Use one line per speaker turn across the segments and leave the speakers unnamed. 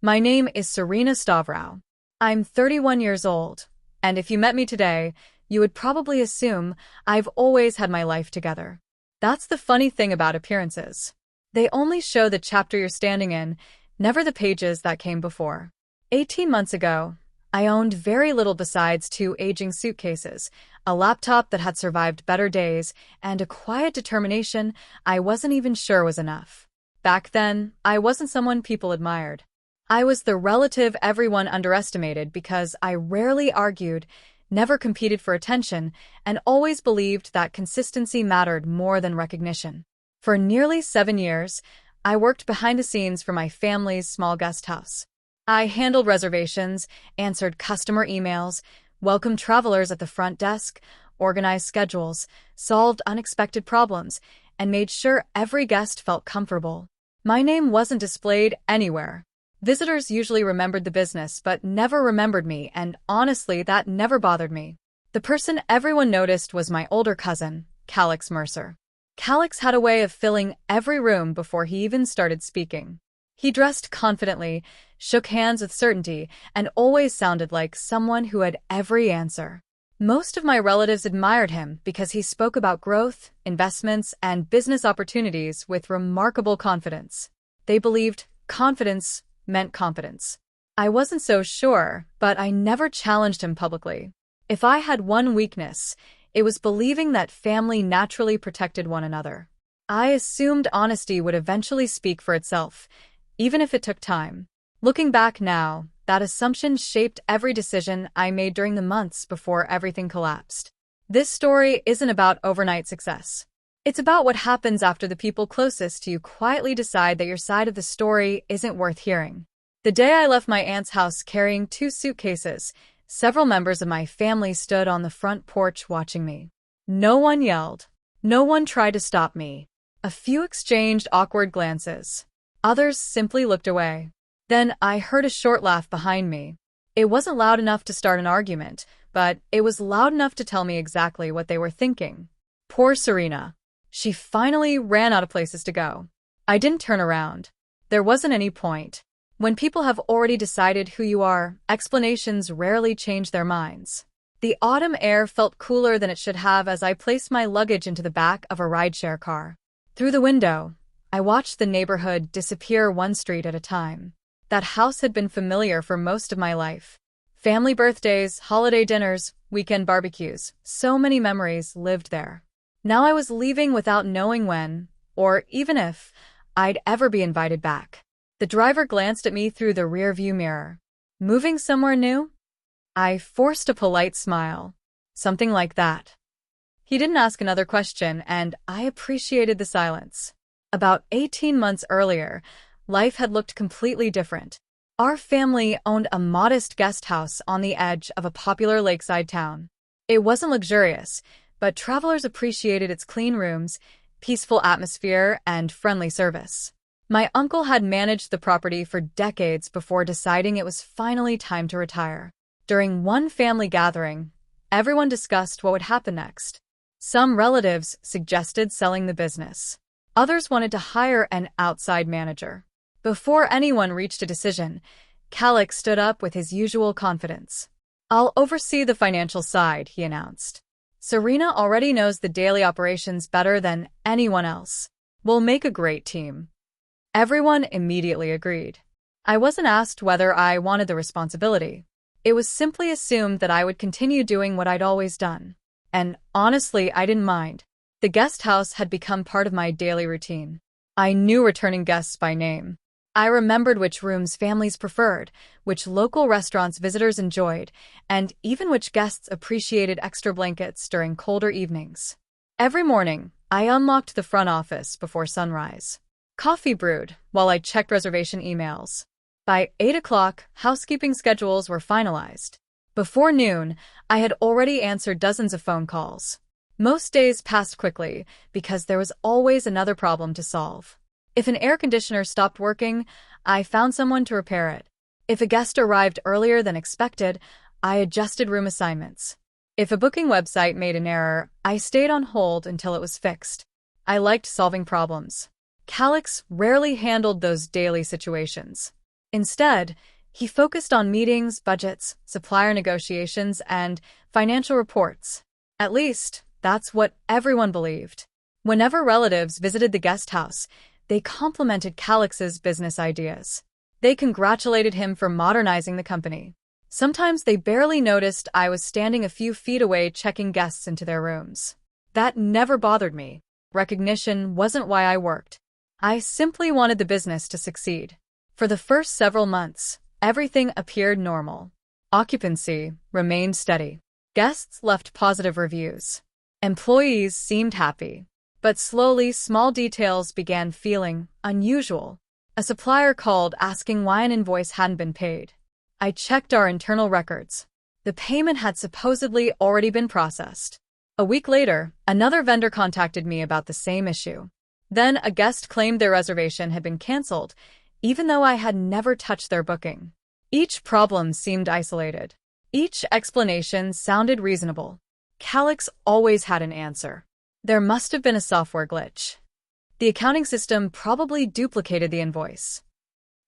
My name is Serena Stavrou. I'm 31 years old, and if you met me today, you would probably assume I've always had my life together. That's the funny thing about appearances. They only show the chapter you're standing in, never the pages that came before. 18 months ago, I owned very little besides 2 aging suitcases, a laptop that had survived better days, and a quiet determination I wasn't even sure was enough. Back then, I wasn't someone people admired. I was the relative everyone underestimated because I rarely argued, never competed for attention, and always believed that consistency mattered more than recognition. For nearly 7 years, I worked behind the scenes for my family's small guest house. I handled reservations, answered customer emails, welcomed travelers at the front desk, organized schedules, solved unexpected problems, and made sure every guest felt comfortable. My name wasn't displayed anywhere. Visitors usually remembered the business but never remembered me, and honestly, that never bothered me. The person everyone noticed was my older cousin, Calix Mercer. Calix had a way of filling every room before he even started speaking. He dressed confidently, shook hands with certainty, and always sounded like someone who had every answer. Most of my relatives admired him because he spoke about growth, investments, and business opportunities with remarkable confidence. They believed confidence meant confidence. I wasn't so sure, but I never challenged him publicly. If I had one weakness, it was believing that family naturally protected one another. I assumed honesty would eventually speak for itself, even if it took time. Looking back now, that assumption shaped every decision I made during the months before everything collapsed. This story isn't about overnight success. It's about what happens after the people closest to you quietly decide that your side of the story isn't worth hearing. The day I left my aunt's house carrying 2 suitcases, several members of my family stood on the front porch watching me. No one yelled. No one tried to stop me. A few exchanged awkward glances. Others simply looked away. Then I heard a short laugh behind me. It wasn't loud enough to start an argument, but it was loud enough to tell me exactly what they were thinking. Poor Serena. She finally ran out of places to go. I didn't turn around. There wasn't any point. When people have already decided who you are, explanations rarely change their minds. The autumn air felt cooler than it should have as I placed my luggage into the back of a rideshare car. Through the window, I watched the neighborhood disappear one street at a time. That house had been familiar for most of my life. Family birthdays, holiday dinners, weekend barbecues, so many memories lived there. Now I was leaving without knowing when, or even if, I'd ever be invited back. The driver glanced at me through the rearview mirror. Moving somewhere new? I forced a polite smile. Something like that. He didn't ask another question, and I appreciated the silence. About 18 months earlier, life had looked completely different. Our family owned a modest guest house on the edge of a popular lakeside town. It wasn't luxurious, but travelers appreciated its clean rooms, peaceful atmosphere, and friendly service. My uncle had managed the property for decades before deciding it was finally time to retire. During one family gathering, everyone discussed what would happen next. Some relatives suggested selling the business. Others wanted to hire an outside manager. Before anyone reached a decision, Calix stood up with his usual confidence. "I'll oversee the financial side," he announced. "Serena already knows the daily operations better than anyone else. We'll make a great team." Everyone immediately agreed. I wasn't asked whether I wanted the responsibility. It was simply assumed that I would continue doing what I'd always done. And honestly, I didn't mind. The guest house had become part of my daily routine. I knew returning guests by name. I remembered which rooms families preferred, which local restaurants visitors enjoyed, and even which guests appreciated extra blankets during colder evenings. Every morning, I unlocked the front office before sunrise. Coffee brewed while I checked reservation emails. By 8 o'clock, housekeeping schedules were finalized. Before noon, I had already answered dozens of phone calls. Most days passed quickly because there was always another problem to solve. If an air conditioner stopped working, I found someone to repair it. If a guest arrived earlier than expected, I adjusted room assignments. If a booking website made an error, I stayed on hold until it was fixed. I liked solving problems. Calix rarely handled those daily situations. Instead, he focused on meetings, budgets, supplier negotiations, and financial reports. At least, that's what everyone believed. Whenever relatives visited the guest house, they complimented Calix's business ideas. They congratulated him for modernizing the company. Sometimes they barely noticed I was standing a few feet away checking guests into their rooms. That never bothered me. Recognition wasn't why I worked. I simply wanted the business to succeed. For the first several months, everything appeared normal. Occupancy remained steady. Guests left positive reviews. Employees seemed happy. But slowly, small details began feeling unusual. A supplier called asking why an invoice hadn't been paid. I checked our internal records. The payment had supposedly already been processed. A week later, another vendor contacted me about the same issue. Then a guest claimed their reservation had been canceled, even though I had never touched their booking. Each problem seemed isolated. Each explanation sounded reasonable. Calix always had an answer. There must have been a software glitch. The accounting system probably duplicated the invoice.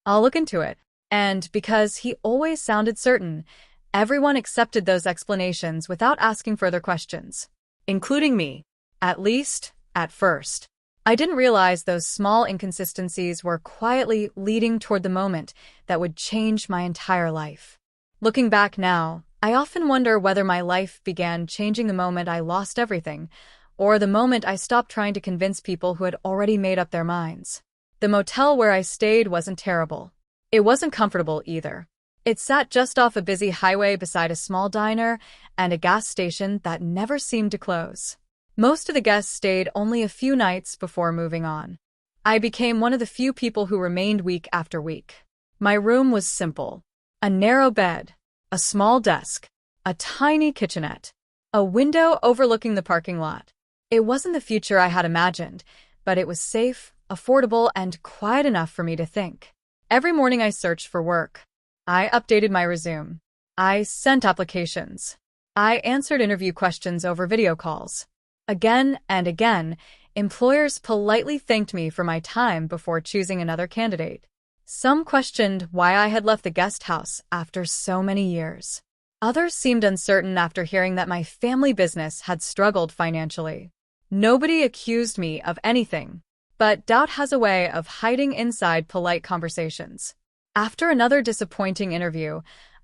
I'll look into it. And because he always sounded certain, everyone accepted those explanations without asking further questions, including me, at least at first. I didn't realize those small inconsistencies were quietly leading toward the moment that would change my entire life. Looking back now, I often wonder whether my life began changing the moment I lost everything, or the moment I stopped trying to convince people who had already made up their minds. The motel where I stayed wasn't terrible. It wasn't comfortable either. It sat just off a busy highway beside a small diner and a gas station that never seemed to close. Most of the guests stayed only a few nights before moving on. I became one of the few people who remained week after week. My room was simple. A narrow bed, a small desk, a tiny kitchenette, a window overlooking the parking lot. It wasn't the future I had imagined, but it was safe, affordable, and quiet enough for me to think. Every morning I searched for work. I updated my resume. I sent applications. I answered interview questions over video calls. Again and again, employers politely thanked me for my time before choosing another candidate. Some questioned why I had left the guest house after so many years. Others seemed uncertain after hearing that my family business had struggled financially. Nobody accused me of anything, but doubt has a way of hiding inside polite conversations. After another disappointing interview,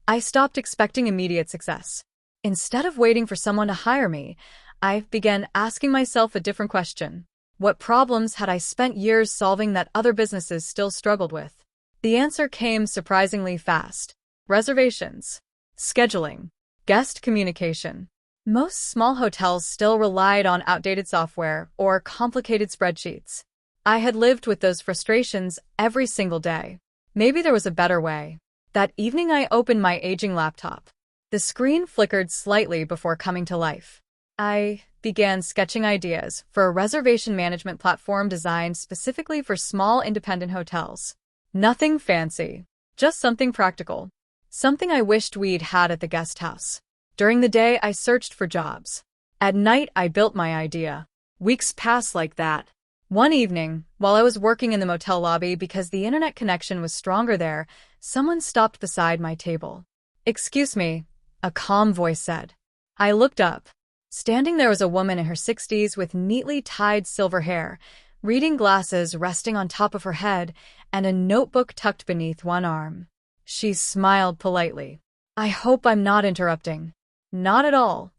I stopped expecting immediate success. Instead of waiting for someone to hire me, I began asking myself a different question. What problems had I spent years solving that other businesses still struggled with? The answer came surprisingly fast. Reservations, scheduling, guest communication. Most small hotels still relied on outdated software or complicated spreadsheets. I had lived with those frustrations every single day. Maybe there was a better way. That evening I opened my aging laptop. The screen flickered slightly before coming to life. I began sketching ideas for a reservation management platform designed specifically for small independent hotels. Nothing fancy, just something practical. Something I wished we'd had at the guest house. During the day, I searched for jobs. At night, I built my idea. Weeks passed like that. One evening, while I was working in the motel lobby because the internet connection was stronger there, someone stopped beside my table. "Excuse me," a calm voice said. I looked up. Standing there was a woman in her 60s with neatly tied silver hair, reading glasses resting on top of her head, and a notebook tucked beneath one arm. She smiled politely. "I hope I'm not interrupting." "Not at all."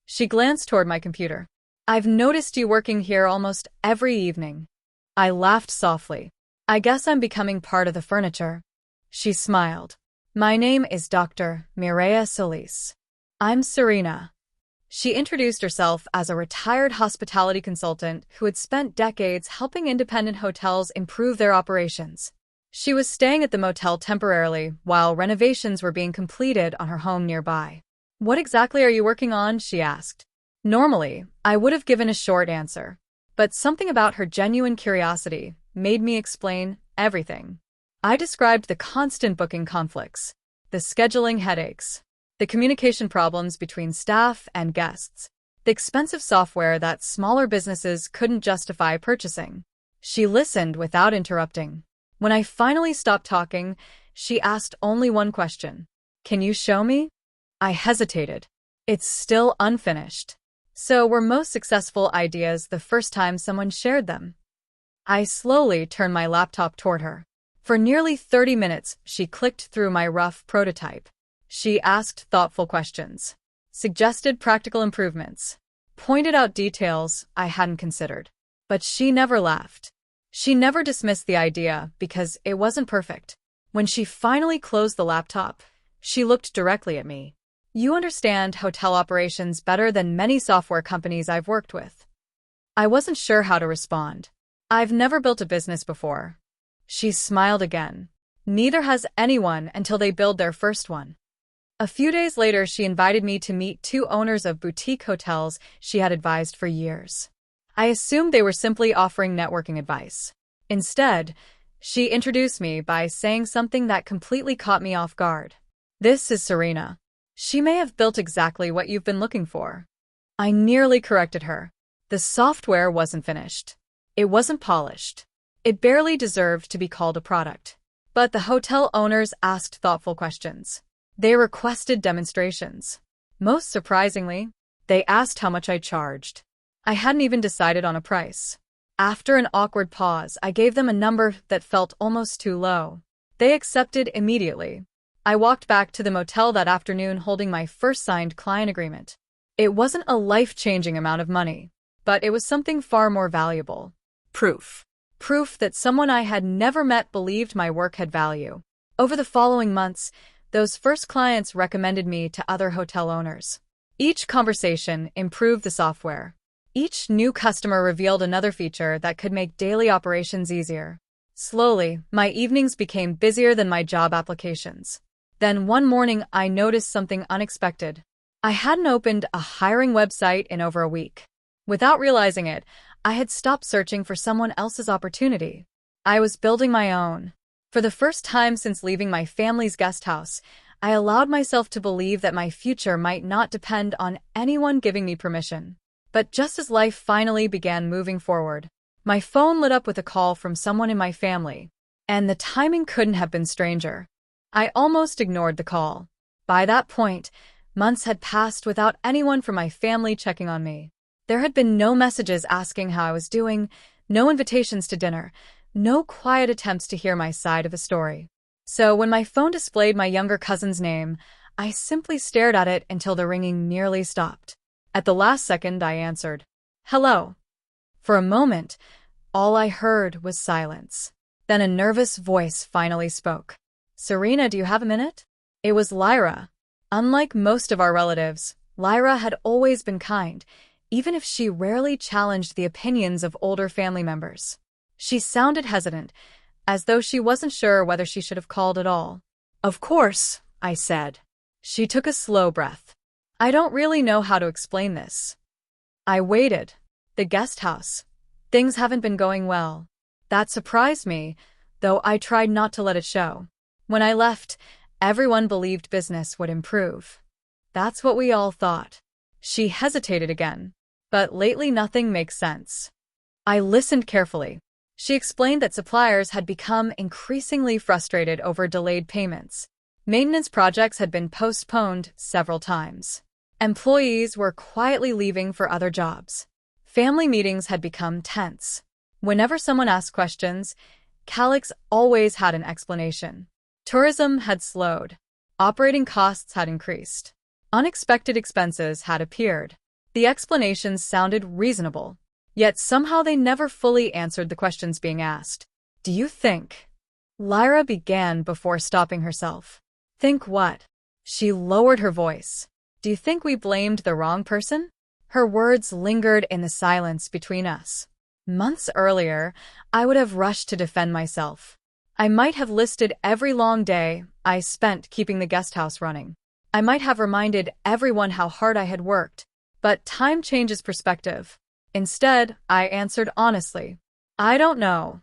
She glanced toward my computer. "I've noticed you working here almost every evening." I laughed softly. "I guess I'm becoming part of the furniture." She smiled. "My name is Dr. Mireya Solis. I'm Serena." She introduced herself as a retired hospitality consultant who had spent decades helping independent hotels improve their operations. She was staying at the motel temporarily while renovations were being completed on her home nearby. "What exactly are you working on?" she asked. Normally, I would have given a short answer, but something about her genuine curiosity made me explain everything. I described the constant booking conflicts, the scheduling headaches, the communication problems between staff and guests, the expensive software that smaller businesses couldn't justify purchasing. She listened without interrupting. When I finally stopped talking, she asked only one question. Can you show me? I hesitated. It's still unfinished. So were most successful ideas the first time someone shared them? I slowly turned my laptop toward her. For nearly 30 minutes, she clicked through my rough prototype. She asked thoughtful questions, suggested practical improvements, pointed out details I hadn't considered. But she never laughed. She never dismissed the idea because it wasn't perfect. When she finally closed the laptop, she looked directly at me. You understand hotel operations better than many software companies I've worked with. I wasn't sure how to respond. I've never built a business before. She smiled again. Neither has anyone until they build their first one. A few days later, she invited me to meet two owners of boutique hotels she had advised for years. I assumed they were simply offering networking advice. Instead, she introduced me by saying something that completely caught me off guard. This is Serena. She may have built exactly what you've been looking for. I nearly corrected her. The software wasn't finished. It wasn't polished. It barely deserved to be called a product. But the hotel owners asked thoughtful questions. They requested demonstrations. Most surprisingly, they asked how much I charged. I hadn't even decided on a price. After an awkward pause, I gave them a number that felt almost too low. They accepted immediately. I walked back to the motel that afternoon holding my first signed client agreement. It wasn't a life-changing amount of money, but it was something far more valuable. Proof. Proof that someone I had never met believed my work had value. Over the following months, those first clients recommended me to other hotel owners. Each conversation improved the software. Each new customer revealed another feature that could make daily operations easier. Slowly, my evenings became busier than my job applications. Then one morning, I noticed something unexpected. I hadn't opened a hiring website in over a week. Without realizing it, I had stopped searching for someone else's opportunity. I was building my own. For the first time since leaving my family's guest house, I allowed myself to believe that my future might not depend on anyone giving me permission. But just as life finally began moving forward, my phone lit up with a call from someone in my family, and the timing couldn't have been stranger. I almost ignored the call. By that point, months had passed without anyone from my family checking on me. There had been no messages asking how I was doing, no invitations to dinner, no quiet attempts to hear my side of the story. So when my phone displayed my younger cousin's name, I simply stared at it until the ringing nearly stopped. At the last second, I answered, "Hello." For a moment, all I heard was silence. Then a nervous voice finally spoke. "Serena, do you have a minute?" It was Lyra. Unlike most of our relatives, Lyra had always been kind, even if she rarely challenged the opinions of older family members. She sounded hesitant, as though she wasn't sure whether she should have called at all. "Of course," I said. She took a slow breath. "I don't really know how to explain this." I waited. The guest house. Things haven't been going well. That surprised me, though I tried not to let it show. When I left, everyone believed business would improve. That's what we all thought. She hesitated again. But lately nothing makes sense. I listened carefully. She explained that suppliers had become increasingly frustrated over delayed payments. Maintenance projects had been postponed several times. Employees were quietly leaving for other jobs. Family meetings had become tense. Whenever someone asked questions, Calix always had an explanation. Tourism had slowed. Operating costs had increased. Unexpected expenses had appeared. The explanations sounded reasonable, yet somehow they never fully answered the questions being asked. "Do you think?" Lyra began before stopping herself. "Think what?" She lowered her voice. "Do you think we blamed the wrong person?" Her words lingered in the silence between us. Months earlier, I would have rushed to defend myself. I might have listed every long day I spent keeping the guest house running. I might have reminded everyone how hard I had worked. But time changes perspective. Instead, I answered honestly, "I don't know."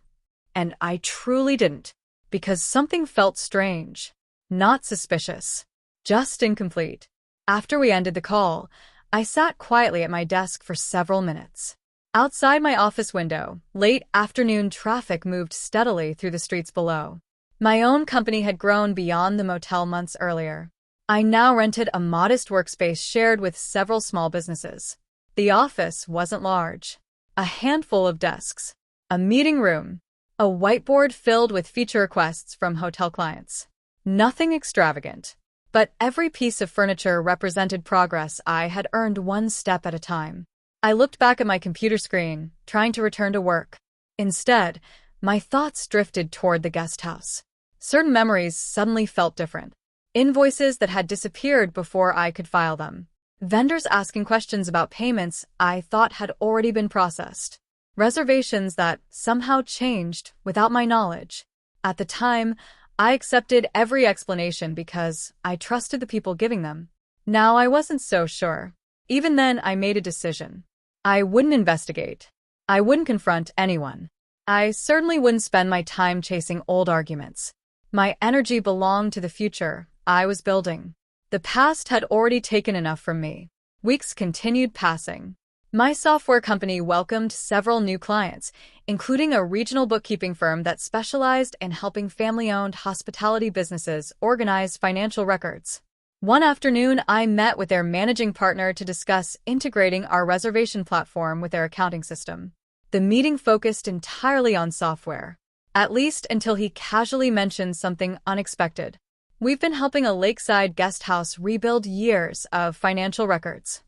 And I truly didn't, because something felt strange. Not suspicious. Just incomplete. After we ended the call, I sat quietly at my desk for several minutes. Outside my office window, late afternoon traffic moved steadily through the streets below. My own company had grown beyond the motel months earlier. I now rented a modest workspace shared with several small businesses. The office wasn't large. A handful of desks, a meeting room, a whiteboard filled with feature requests from hotel clients. Nothing extravagant, but every piece of furniture represented progress I had earned one step at a time. I looked back at my computer screen, trying to return to work. Instead, my thoughts drifted toward the guest house. Certain memories suddenly felt different. Invoices that had disappeared before I could file them. Vendors asking questions about payments I thought had already been processed. Reservations that somehow changed without my knowledge. At the time, I accepted every explanation because I trusted the people giving them. Now I wasn't so sure. Even then, I made a decision. I wouldn't investigate. I wouldn't confront anyone. I certainly wouldn't spend my time chasing old arguments. My energy belonged to the future I was building. The past had already taken enough from me. Weeks continued passing. My software company welcomed several new clients, including a regional bookkeeping firm that specialized in helping family-owned hospitality businesses organize financial records. One afternoon, I met with their managing partner to discuss integrating our reservation platform with their accounting system. The meeting focused entirely on software, at least until he casually mentioned something unexpected. We've been helping a lakeside guest house rebuild years of financial records.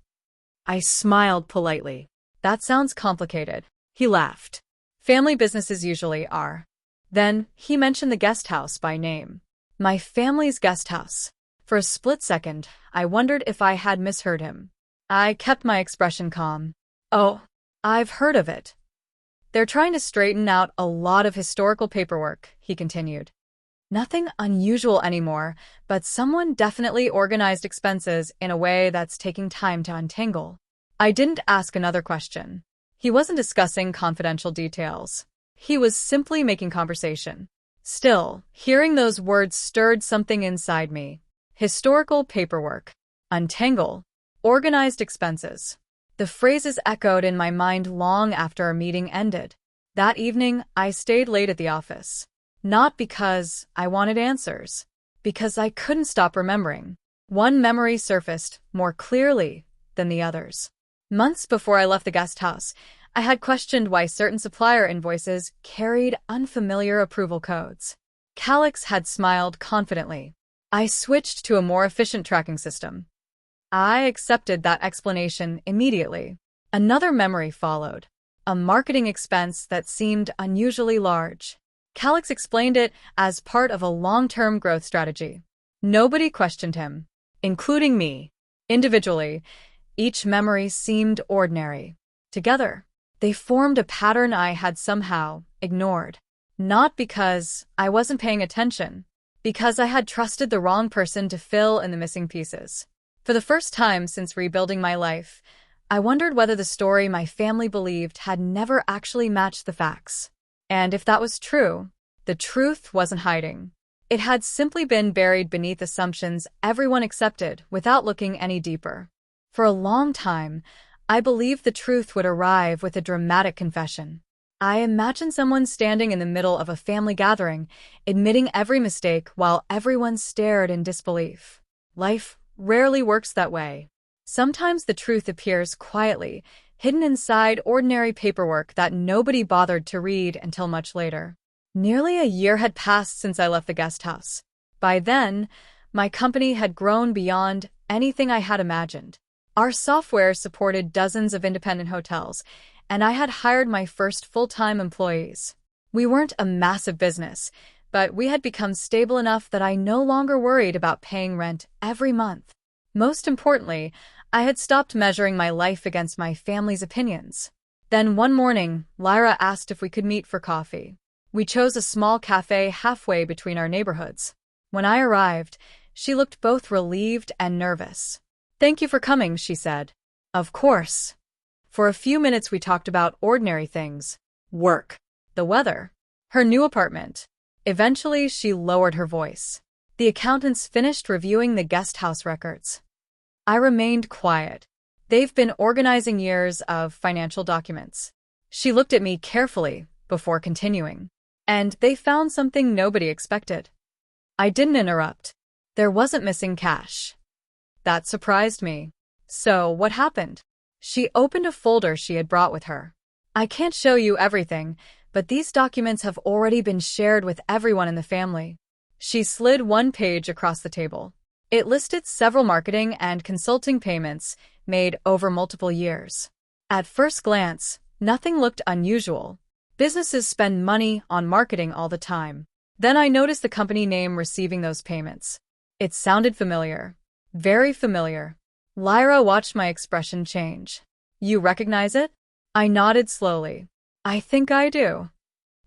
I smiled politely. That sounds complicated. He laughed. Family businesses usually are. Then he mentioned the guest house by name. My family's guest house. For a split second, I wondered if I had misheard him. I kept my expression calm. Oh, I've heard of it. They're trying to straighten out a lot of historical paperwork, he continued. Nothing unusual anymore, but someone definitely organized expenses in a way that's taking time to untangle. I didn't ask another question. He wasn't discussing confidential details. He was simply making conversation. Still, hearing those words stirred something inside me. Historical paperwork, untangle, organized expenses. The phrases echoed in my mind long after our meeting ended. That evening, I stayed late at the office. Not because I wanted answers, because I couldn't stop remembering. One memory surfaced more clearly than the others. Months before I left the guest house, I had questioned why certain supplier invoices carried unfamiliar approval codes. Calix had smiled confidently. I switched to a more efficient tracking system. I accepted that explanation immediately. Another memory followed, a marketing expense that seemed unusually large. Calix explained it as part of a long-term growth strategy. Nobody questioned him, including me. Individually, each memory seemed ordinary. Together, they formed a pattern I had somehow ignored. Not because I wasn't paying attention, because I had trusted the wrong person to fill in the missing pieces. For the first time since rebuilding my life, I wondered whether the story my family believed had never actually matched the facts. And if that was true, the truth wasn't hiding. It had simply been buried beneath assumptions everyone accepted without looking any deeper. For a long time, I believed the truth would arrive with a dramatic confession. I imagined someone standing in the middle of a family gathering, admitting every mistake while everyone stared in disbelief. Life rarely works that way. Sometimes the truth appears quietly, hidden inside ordinary paperwork that nobody bothered to read until much later. Nearly a year had passed since I left the guest house. By then, my company had grown beyond anything I had imagined. Our software supported dozens of independent hotels, and I had hired my first full-time employees. We weren't a massive business, but we had become stable enough that I no longer worried about paying rent every month. Most importantly, I had stopped measuring my life against my family's opinions. Then one morning, Lyra asked if we could meet for coffee. We chose a small cafe halfway between our neighborhoods. When I arrived, she looked both relieved and nervous. "Thank you for coming," she said. "Of course." For a few minutes we talked about ordinary things. Work. The weather. Her new apartment. Eventually, she lowered her voice. The accountants finished reviewing the guest house records. I remained quiet. They've been organizing years of financial documents. She looked at me carefully before continuing. And they found something nobody expected. I didn't interrupt. There wasn't missing cash. That surprised me. So, what happened? She opened a folder she had brought with her. I can't show you everything, but these documents have already been shared with everyone in the family. She slid one page across the table. It listed several marketing and consulting payments made over multiple years. At first glance, nothing looked unusual. Businesses spend money on marketing all the time. Then I noticed the company name receiving those payments. It sounded familiar. Very familiar. Lyra watched my expression change. You recognize it? I nodded slowly. I think I do.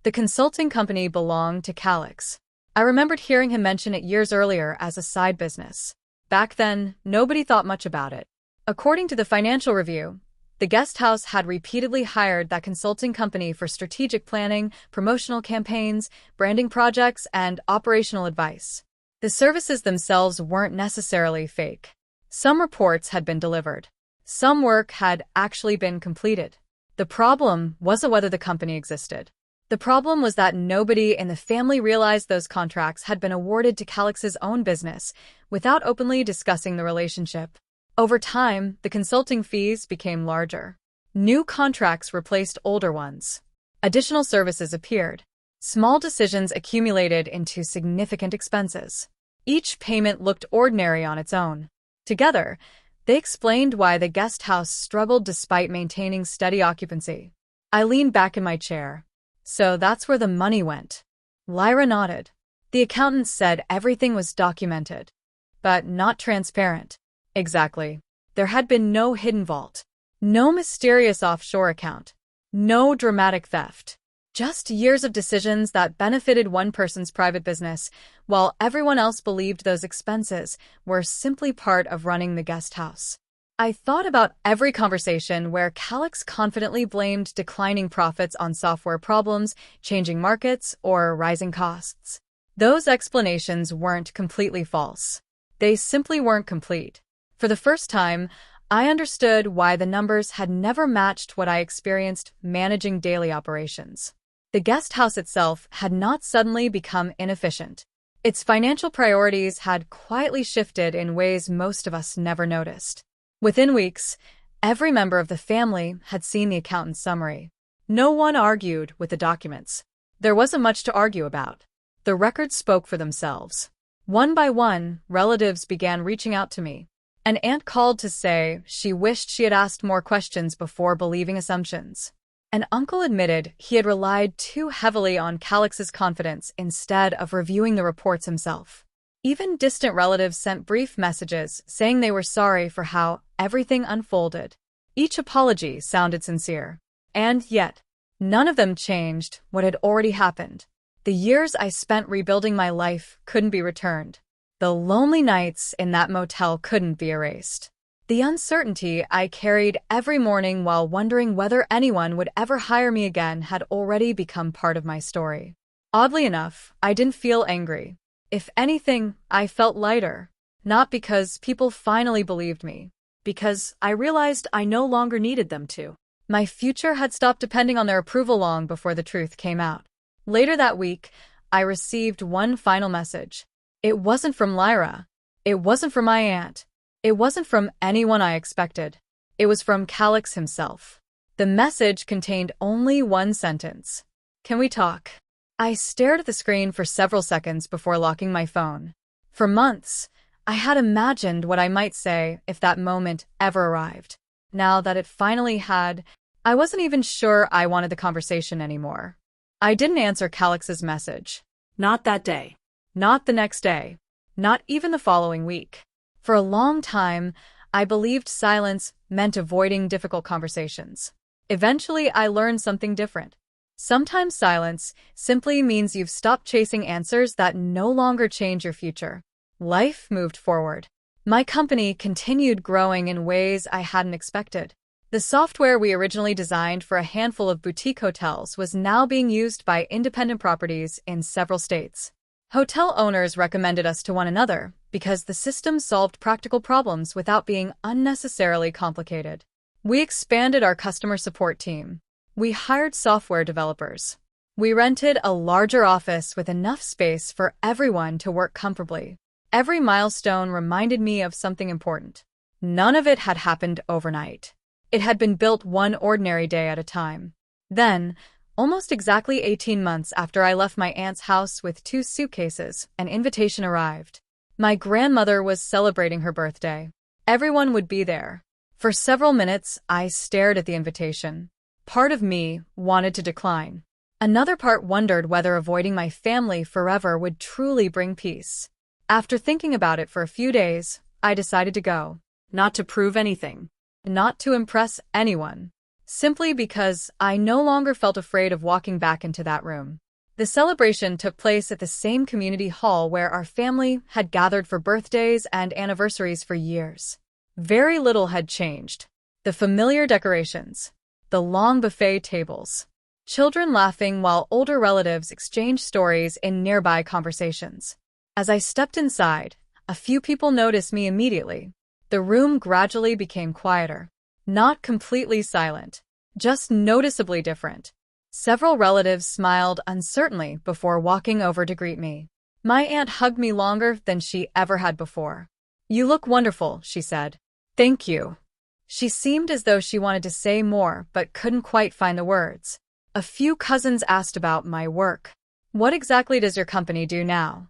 The consulting company belonged to Calix. I remembered hearing him mention it years earlier as a side business. Back then, nobody thought much about it. According to the Financial Review, the guest house had repeatedly hired that consulting company for strategic planning, promotional campaigns, branding projects, and operational advice. The services themselves weren't necessarily fake. Some reports had been delivered. Some work had actually been completed. The problem wasn't whether the company existed. The problem was that nobody in the family realized those contracts had been awarded to Calix's own business without openly discussing the relationship. Over time, the consulting fees became larger. New contracts replaced older ones. Additional services appeared. Small decisions accumulated into significant expenses. Each payment looked ordinary on its own. Together, they explained why the guest house struggled despite maintaining steady occupancy. I leaned back in my chair. So that's where the money went. Lyra nodded. The accountant said everything was documented, but not transparent. Exactly. There had been no hidden vault, no mysterious offshore account, no dramatic theft. Just years of decisions that benefited one person's private business, while everyone else believed those expenses were simply part of running the guest house. I thought about every conversation where Calix confidently blamed declining profits on software problems, changing markets, or rising costs. Those explanations weren't completely false. They simply weren't complete. For the first time, I understood why the numbers had never matched what I experienced managing daily operations. The guest house itself had not suddenly become inefficient. Its financial priorities had quietly shifted in ways most of us never noticed. Within weeks, every member of the family had seen the accountant's summary. No one argued with the documents. There wasn't much to argue about. The records spoke for themselves. One by one, relatives began reaching out to me. An aunt called to say she wished she had asked more questions before believing assumptions. An uncle admitted he had relied too heavily on Calix's confidence instead of reviewing the reports himself. Even distant relatives sent brief messages saying they were sorry for how everything unfolded. Each apology sounded sincere. And yet, none of them changed what had already happened. The years I spent rebuilding my life couldn't be returned. The lonely nights in that motel couldn't be erased. The uncertainty I carried every morning while wondering whether anyone would ever hire me again had already become part of my story. Oddly enough, I didn't feel angry. If anything, I felt lighter. Not because people finally believed me, because I realized I no longer needed them to. My future had stopped depending on their approval long before the truth came out. Later that week, I received one final message. It wasn't from Lyra. It wasn't from my aunt. It wasn't from anyone I expected. It was from Calix himself. The message contained only one sentence. Can we talk? I stared at the screen for several seconds before locking my phone. For months, I had imagined what I might say if that moment ever arrived. Now that it finally had, I wasn't even sure I wanted the conversation anymore. I didn't answer Calix's message. Not that day. Not the next day. Not even the following week. For a long time, I believed silence meant avoiding difficult conversations. Eventually, I learned something different. Sometimes silence simply means you've stopped chasing answers that no longer change your future. Life moved forward. My company continued growing in ways I hadn't expected. The software we originally designed for a handful of boutique hotels was now being used by independent properties in several states. Hotel owners recommended us to one another because the system solved practical problems without being unnecessarily complicated. We expanded our customer support team. We hired software developers. We rented a larger office with enough space for everyone to work comfortably. Every milestone reminded me of something important. None of it had happened overnight. It had been built one ordinary day at a time. Then, almost exactly 18 months after I left my aunt's house with 2 suitcases, an invitation arrived. My grandmother was celebrating her birthday. Everyone would be there. For several minutes, I stared at the invitation. Part of me wanted to decline. Another part wondered whether avoiding my family forever would truly bring peace. After thinking about it for a few days, I decided to go. Not to prove anything. Not to impress anyone. Simply because I no longer felt afraid of walking back into that room. The celebration took place at the same community hall where our family had gathered for birthdays and anniversaries for years. Very little had changed. The familiar decorations. The long buffet tables. Children laughing while older relatives exchanged stories in nearby conversations. As I stepped inside, a few people noticed me immediately. The room gradually became quieter. Not completely silent, just noticeably different. Several relatives smiled uncertainly before walking over to greet me. My aunt hugged me longer than she ever had before. "You look wonderful," she said. "Thank you." She seemed as though she wanted to say more but couldn't quite find the words. A few cousins asked about my work. "What exactly does your company do now?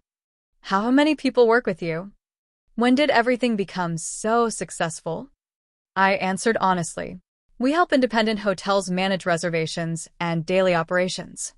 How many people work with you? When did everything become so successful?" I answered honestly. "We help independent hotels manage reservations and daily operations.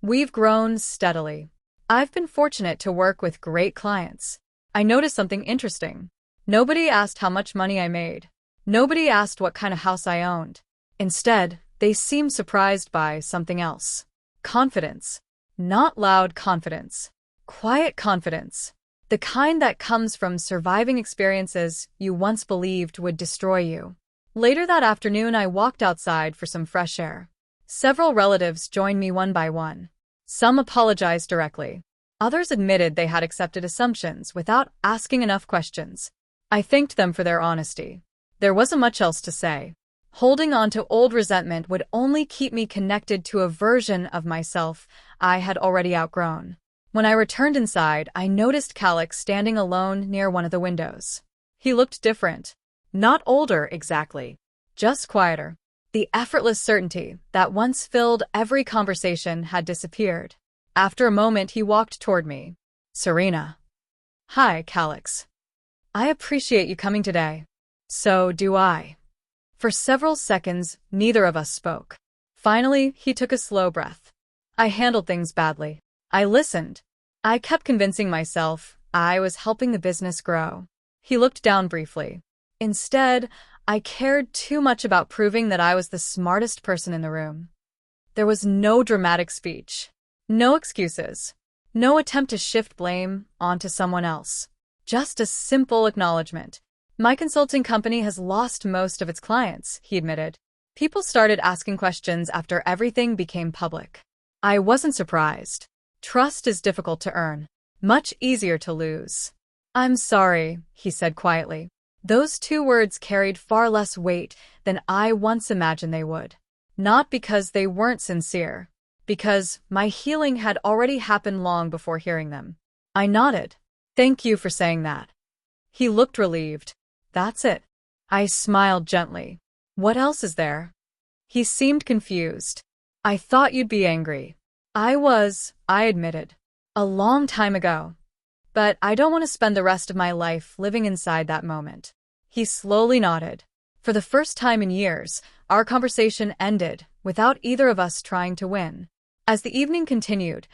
We've grown steadily. I've been fortunate to work with great clients." I noticed something interesting. Nobody asked how much money I made. Nobody asked what kind of house I owned. Instead, they seemed surprised by something else. Confidence. Not loud confidence. Quiet confidence. The kind that comes from surviving experiences you once believed would destroy you. Later that afternoon, I walked outside for some fresh air. Several relatives joined me one by one. Some apologized directly. Others admitted they had accepted assumptions without asking enough questions. I thanked them for their honesty. There wasn't much else to say. Holding on to old resentment would only keep me connected to a version of myself I had already outgrown. When I returned inside, I noticed Calix standing alone near one of the windows. He looked different. Not older, exactly. Just quieter. The effortless certainty that once filled every conversation had disappeared. After a moment, he walked toward me. "Serena." "Hi, Calix. I appreciate you coming today." "So do I." For several seconds, neither of us spoke. Finally, he took a slow breath. "I handled things badly. I listened. I kept convincing myself I was helping the business grow." He looked down briefly. "Instead, I cared too much about proving that I was the smartest person in the room." There was no dramatic speech. No excuses. No attempt to shift blame onto someone else. Just a simple acknowledgement. "My consulting company has lost most of its clients," he admitted. "People started asking questions after everything became public." I wasn't surprised. Trust is difficult to earn. Much easier to lose. "I'm sorry," he said quietly. Those 2 words carried far less weight than I once imagined they would. Not because they weren't sincere. Because my healing had already happened long before hearing them. I nodded. "Thank you for saying that." He looked relieved. "That's it." I smiled gently. "What else is there?" He seemed confused. "I thought you'd be angry." I admitted. "A long time ago. But I don't want to spend the rest of my life living inside that moment." He slowly nodded. For the first time in years, our conversation ended without either of us trying to win. As the evening continued,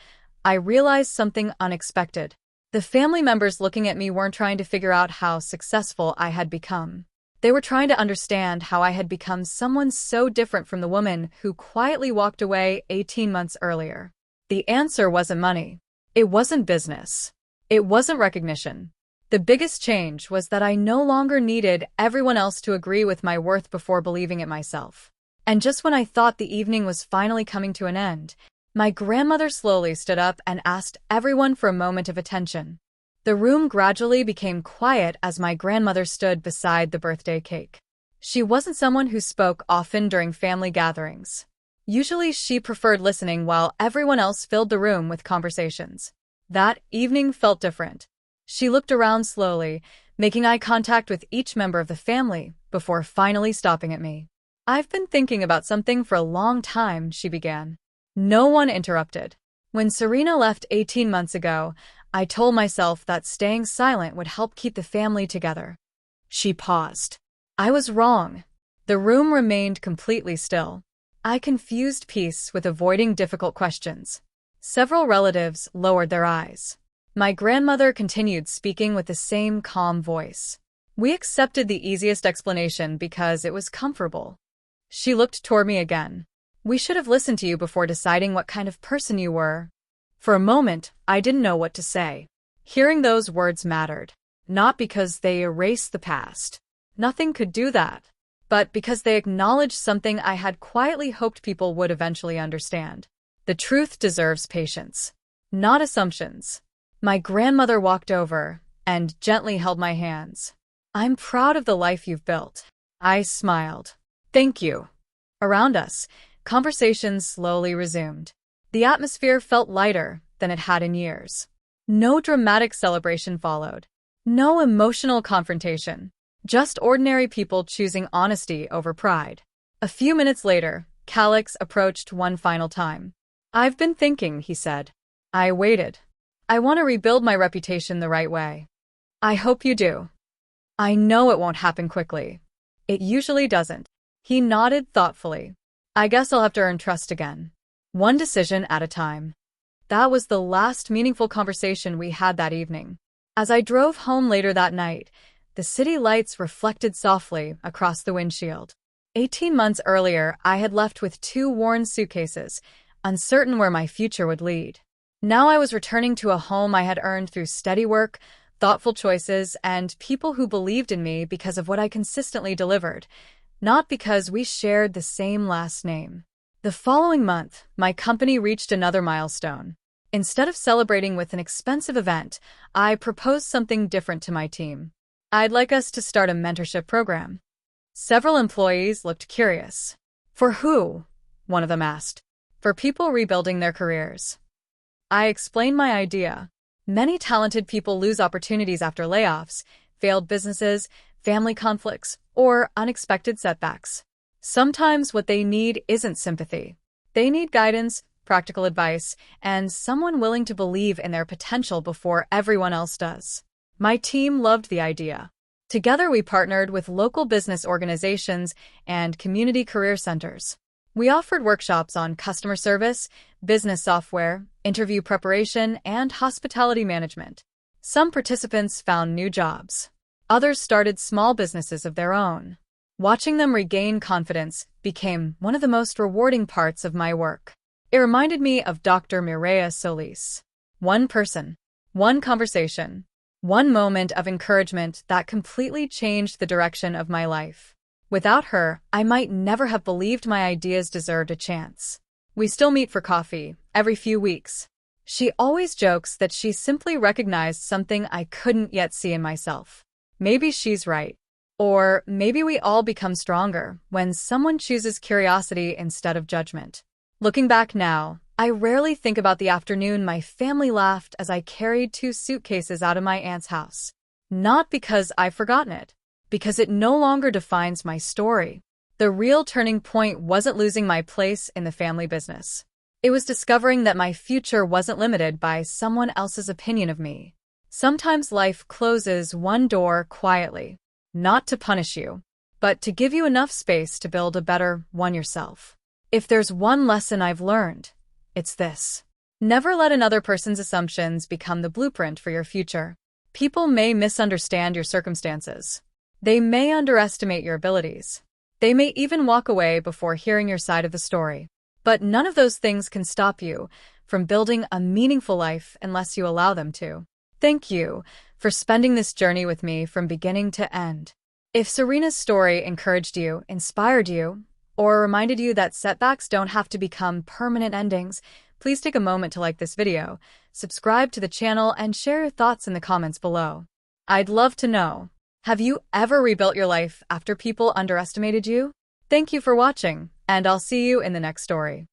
I realized something unexpected. The family members looking at me weren't trying to figure out how successful I had become. They were trying to understand how I had become someone so different from the woman who quietly walked away 18 months earlier. The answer wasn't money. It wasn't business. It wasn't recognition. The biggest change was that I no longer needed everyone else to agree with my worth before believing it myself. And just when I thought the evening was finally coming to an end, my grandmother slowly stood up and asked everyone for a moment of attention. The room gradually became quiet as my grandmother stood beside the birthday cake. She wasn't someone who spoke often during family gatherings. Usually she preferred listening while everyone else filled the room with conversations. That evening felt different. She looked around slowly, making eye contact with each member of the family before finally stopping at me. "I've been thinking about something for a long time," she began. No one interrupted. "When Serena left 18 months ago, I told myself that staying silent would help keep the family together." She paused. I was wrong. The room remained completely still. I confused peace with avoiding difficult questions. Several relatives lowered their eyes. My grandmother continued speaking with the same calm voice. We accepted the easiest explanation because it was comfortable. She looked toward me again. "We should have listened to you before deciding what kind of person you were." For a moment, I didn't know what to say. Hearing those words mattered. Not because they erased the past. Nothing could do that. But because they acknowledged something I had quietly hoped people would eventually understand. The truth deserves patience, not assumptions. My grandmother walked over and gently held my hands. "I'm proud of the life you've built." I smiled. "Thank you." Around us, conversations slowly resumed. The atmosphere felt lighter than it had in years. No dramatic celebration followed. No emotional confrontation. Just ordinary people choosing honesty over pride. A few minutes later, Calix approached one final time. "I've been thinking," he said. I waited. "I want to rebuild my reputation the right way." "I hope you do." "I know it won't happen quickly." "It usually doesn't." He nodded thoughtfully. "I guess I'll have to earn trust again. One decision at a time." That was the last meaningful conversation we had that evening. As I drove home later that night, the city lights reflected softly across the windshield. 18 months earlier, I had left with 2 worn suitcases, uncertain where my future would lead. Now I was returning to a home I had earned through steady work, thoughtful choices, and people who believed in me because of what I consistently delivered, not because we shared the same last name. The following month, my company reached another milestone. Instead of celebrating with an expensive event, I proposed something different to my team. I'd like us to start a mentorship program. Several employees looked curious. "For who?" one of them asked. "For people rebuilding their careers." I explained my idea. Many talented people lose opportunities after layoffs, failed businesses, family conflicts, or unexpected setbacks. Sometimes what they need isn't sympathy. They need guidance, practical advice, and someone willing to believe in their potential before everyone else does. My team loved the idea. Together we partnered with local business organizations and community career centers. We offered workshops on customer service, business software, interview preparation, and hospitality management. Some participants found new jobs. Others started small businesses of their own. Watching them regain confidence became one of the most rewarding parts of my work. It reminded me of Dr. Mireia Solis. One person, one conversation, one moment of encouragement that completely changed the direction of my life. Without her, I might never have believed my ideas deserved a chance. We still meet for coffee, every few weeks. She always jokes that she simply recognized something I couldn't yet see in myself. Maybe she's right. Or maybe we all become stronger when someone chooses curiosity instead of judgment. Looking back now, I rarely think about the afternoon my family laughed as I carried 2 suitcases out of my aunt's house. Not because I've forgotten it, because it no longer defines my story. The real turning point wasn't losing my place in the family business. It was discovering that my future wasn't limited by someone else's opinion of me. Sometimes life closes one door quietly, not to punish you, but to give you enough space to build a better one yourself. If there's one lesson I've learned, it's this. Never let another person's assumptions become the blueprint for your future. People may misunderstand your circumstances. They may underestimate your abilities. They may even walk away before hearing your side of the story. But none of those things can stop you from building a meaningful life unless you allow them to. Thank you for spending this journey with me from beginning to end. If Serena's story encouraged you, inspired you, or reminded you that setbacks don't have to become permanent endings, please take a moment to like this video, subscribe to the channel, and share your thoughts in the comments below. I'd love to know. Have you ever rebuilt your life after people underestimated you? Thank you for watching, and I'll see you in the next story.